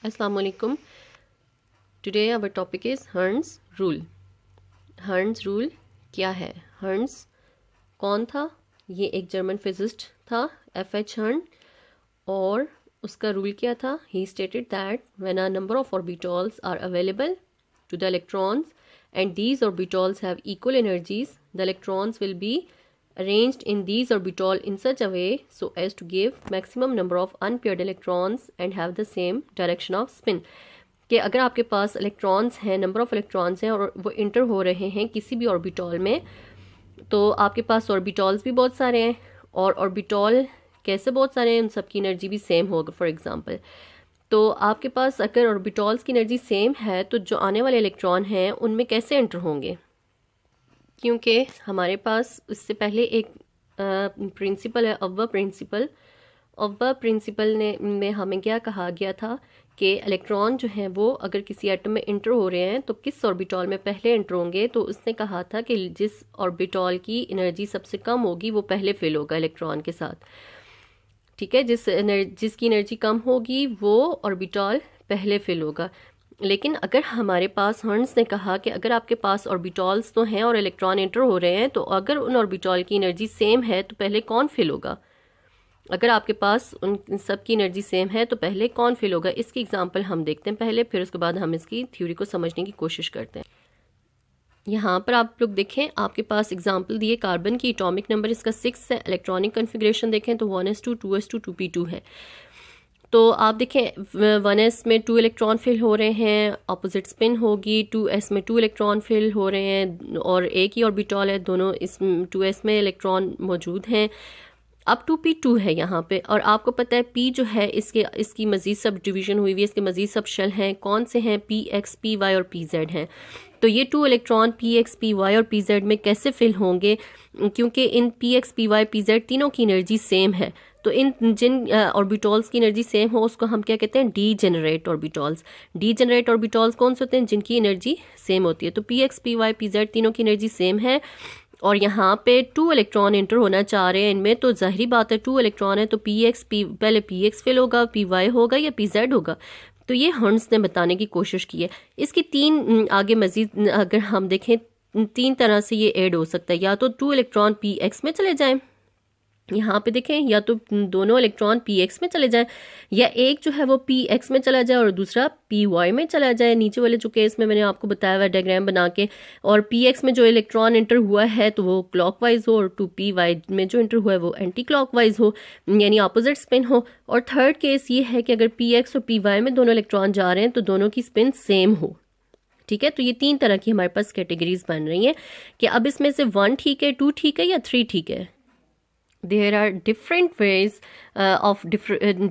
Assalamu alaikum. Today our topic is Hertz rule. Hertz rule क्या है? Hertz कौन था? ये एक जर्मन फिजिस्ट था, F.H. Hertz, और उसका रूल क्या था? He stated that when a number of orbitals are available to the electrons and these orbitals have equal energies, the electrons will be arranged in these orbital in such a way so as to give maximum number of unpaired electrons and have the same direction of spin. कि अगर आपके पास electrons हैं, number of electrons हैं और वो inter हो रहे हैं किसी भी ऑर्बिटॉल में, तो आपके पास ऑर्बिटॉल्स भी बहुत सारे हैं और ऑर्बिटॉल कैसे बहुत सारे हैं, उन सब की एनर्जी भी सेम होगा. फॉर एग्जांपल, तो आपके पास अगर ऑर्बिटॉल्स की एनर्जी सेम है तो जो आने वाले इलेक्ट्रॉन हैं उनमें कैसे एंटर होंगे? क्योंकि हमारे पास इससे पहले एक प्रिंसिपल है, अव्वा प्रिंसिपल. अव्वा प्रिंसिपल में हमें क्या कहा गया था कि इलेक्ट्रॉन जो हैं वो अगर किसी एटम में इंटर हो रहे हैं तो किस ऑर्बिटॉल में पहले एंटर होंगे. तो उसने कहा था कि जिस ऑर्बिटॉल की एनर्जी सबसे कम होगी वो पहले फिल होगा इलेक्ट्रॉन के साथ. ठीक है, जिसकी एनर्जी कम होगी वो ऑर्बिटॉल पहले फिल होगा. लेकिन अगर हमारे पास हर्ट्ज ने कहा कि अगर आपके पास ऑर्बिटॉल्स तो हैं और इलेक्ट्रॉन एंटर हो रहे हैं, तो अगर उन ऑर्बिटॉल की एनर्जी सेम है तो पहले कौन फिल होगा? अगर आपके पास उन सब की एनर्जी सेम है तो पहले कौन फिल होगा? इसकी एग्जांपल हम देखते हैं पहले, फिर उसके बाद हम इसकी थ्योरी को समझने की कोशिश करते हैं. यहाँ पर आप लोग देखें, आपके पास एग्जांपल दिए, कार्बन की एटॉमिक नंबर इसका 6 है. इलेक्ट्रॉनिक कन्फिग्रेशन देखें तो 1s2, 2s2, 2p2 है. तो आप देखें 1s में 2 इलेक्ट्रॉन फिल हो रहे हैं, अपोजिट स्पिन होगी. 2s में 2 इलेक्ट्रॉन फिल हो रहे हैं और एक ही ऑर्बिटॉल है, दोनों इस 2s में इलेक्ट्रॉन मौजूद हैं. अब 2p2 है यहाँ पे, और आपको पता है p जो है इसकी मजीद सब डिवीजन हुई हुई है, इसके मजीद सब शेल हैं. कौन से हैं? px, py और pz हैं. तो ये 2 इलेक्ट्रॉन px, py और pz में कैसे फिल होंगे? क्योंकि इन px, py, pz तीनों की एनर्जी सेम है. तो इन जिन ऑर्बिटॉल्स की एनर्जी सेम हो उसको हम क्या कहते हैं? डीजेनरेट ऑर्बिटॉल्स. डीजेनरेट ऑर्बिटॉल्स कौन से होते हैं? जिनकी एनर्जी सेम होती है. तो px, py, pz तीनों की एनर्जी सेम है और यहाँ पे 2 इलेक्ट्रॉन इंटर होना चाह रहे हैं इनमें, तो जाहिर बात है 2 इलेक्ट्रॉन है तो पहले px फिल होगा, py होगा या pz होगा. तो ये हर्ट्ज ने बताने की कोशिश की है. इसकी 3 आगे मजीद अगर हम देखें 3 तरह से ये ऐड हो सकता है. या तो 2 इलेक्ट्रॉन px में चले जाएं, यहाँ पे देखें, या तो दोनों इलेक्ट्रॉन px में चले जाए, या एक जो है वो px में चला जाए और दूसरा py में चला जाए. नीचे वाले जो केस में मैंने आपको बताया हुआ डायग्राम बना के, और px में जो इलेक्ट्रॉन इंटर हुआ है तो वो क्लॉकवाइज हो और 2py में जो इंटर हुआ है वो एंटी क्लॉकवाइज हो, यानी अपोजिट स्पिन हो. और थर्ड केस ये है कि अगर px और py में दोनों इलेक्ट्रॉन जा रहे हैं तो दोनों की स्पिन सेम हो. ठीक है, तो ये 3 तरह की हमारे पास कैटेगरीज बन रही हैं कि अब इसमें से 1 ठीक है, 2 ठीक है या 3 ठीक है. There are different ways of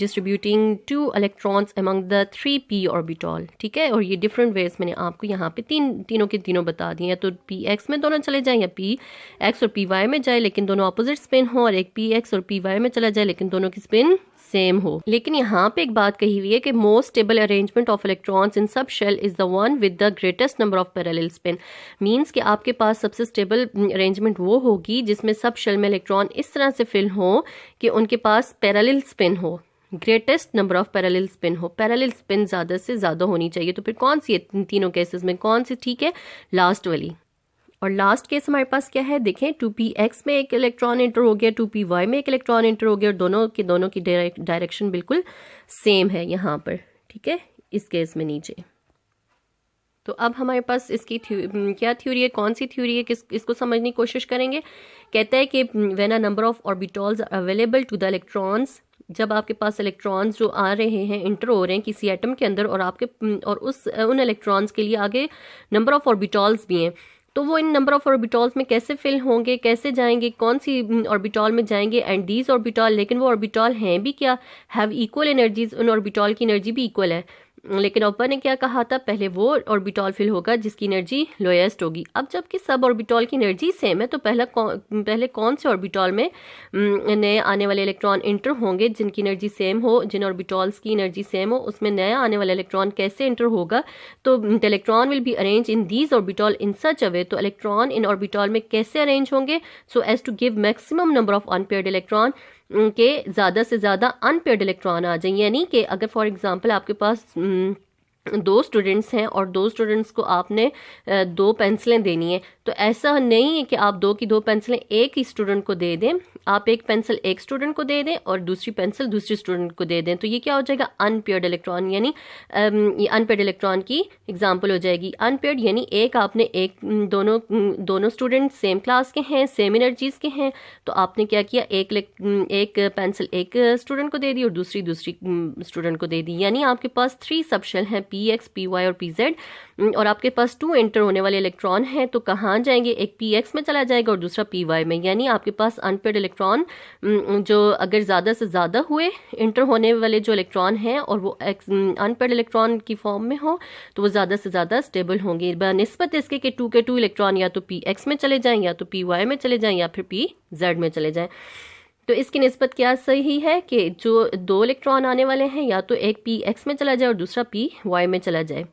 distributing 2 electrons among the 3p orbital. ठीक है, और ये different ways मैंने आपको यहाँ पे तीनों के तीनों बता दिए हैं. तो px में दोनों चले जाएं या px और py में जाए लेकिन दोनों opposite spin हो, और एक px और py में चला जाए लेकिन दोनों की spin सेम हो. लेकिन यहाँ पे एक बात कही हुई है कि most stable arrangement of electrons in sub shell is the one with the greatest number of parallel spin. Means कि आपके पास सबसे स्टेबल अरेंजमेंट वो होगी जिसमें सब शेल में इलेक्ट्रॉन इस तरह से फिल हो कि उनके पास पैरेलल स्पिन हो, greatest number of parallel spin हो. पैरेलल स्पिन ज़्यादा से ज़्यादा होनी चाहिए. तो फिर कौन सी है तीनों केसेस में, कौन सी ठीक है? लास्ट वाली. और लास्ट केस हमारे पास क्या है? देखें, 2px में एक इलेक्ट्रॉन इंटर हो गया, 2py में एक इलेक्ट्रॉन इंटर हो गया और दोनों की डायरेक्शन बिल्कुल सेम है यहाँ पर. ठीक है, इस केस में नीचे. तो अब हमारे पास इसकी क्या थ्योरी है, कौन सी थ्योरी है, इसको समझने की कोशिश करेंगे. कहता है कि when a number of orbitals are available to the electrons, जब आपके पास इलेक्ट्रॉन्स जो आ रहे हैं, इंटर हो रहे हैं किसी एटम के अंदर, और उन इलेक्ट्रॉन्स के लिए आगे नंबर ऑफ ऑर्बिटॉल्स भी हैं, तो वो इन नंबर ऑफ ऑर्बिटॉल्स में कैसे फिल होंगे, कैसे जाएंगे, कौन सी ऑर्बिटॉल में जाएंगे. एंड दीज ऑर्बिटॉल, लेकिन वो ऑर्बिटॉल हैं भी क्या? Have equal energies. उन ऑर्बिटॉल की एनर्जी भी इक्वल है. लेकिन ऊपर ने क्या कहा था? पहले वो ऑर्बिटॉल फिल होगा जिसकी एनर्जी लोएस्ट होगी. अब जबकि सब ऑर्बिटॉल की एनर्जी सेम है तो पहले कौन से ऑर्बिटॉल में नए आने वाले इलेक्ट्रॉन इंटर होंगे जिनकी एनर्जी सेम हो, जिन ऑर्बिटॉल्स की एनर्जी सेम हो, उसमें नया आने वाला इलेक्ट्रॉन कैसे इंटर होगा? तो the electron will be arrange in these orbital in such a way. तो इलेक्ट्रॉन इन ऑर्बिटॉल में कैसे अरेंज होंगे? So as to give maximum number of unpaired electron के ज़्यादा से ज़्यादा अनपेयर्ड इलेक्ट्रॉन आ जाए। यानी कि अगर फॉर एग्जांपल आपके पास दो स्टूडेंट्स हैं और दो स्टूडेंट्स को आपने दो पेंसिलें देनी है, तो ऐसा नहीं है कि आप दो की दो पेंसिलें एक ही स्टूडेंट को दे दें, आप एक पेंसिल एक स्टूडेंट को दे दें और दूसरी पेंसिल दूसरी स्टूडेंट को दे दें, तो ये क्या हो जाएगा, अनपेयर्ड इलेक्ट्रॉन। यानी ये अनपेयर्ड इलेक्ट्रॉन की एग्जांपल हो जाएगी। अनपेयर्ड यानी एक आपने एक दोनों स्टूडेंट सेम क्लास के हैं, सेम एनर्जीज के हैं, तो आपने क्या किया, एक पेंसिल एक स्टूडेंट को दे दी और दूसरी स्टूडेंट को दे दी। यानी आपके पास 3 सबशेल हैं, px, py और pz, और आपके पास 2 एंटर होने वाले इलेक्ट्रॉन हैं, तो कहाँ जाएंगे, एक px में चला जाएगा और दूसरा py में। यानी आपके पास अनपेयर्ड इलेक्ट्रॉन जो अगर ज़्यादा से ज़्यादा हुए इंटर होने वाले जो इलेक्ट्रॉन हैं और वो अनपेयर्ड इलेक्ट्रॉन की फॉर्म में हो, तो वो ज़्यादा से ज़्यादा स्टेबल होंगे बनिस्बत इसके कि 2 के 2 इलेक्ट्रॉन या तो px में चले जाएं या तो py में चले जाएं या फिर pz में चले जाएं। तो इसकी निस्बत क्या सही है कि जो 2 इलेक्ट्रॉन आने वाले हैं या तो एक px में चला जाए और दूसरा py में चला जाए।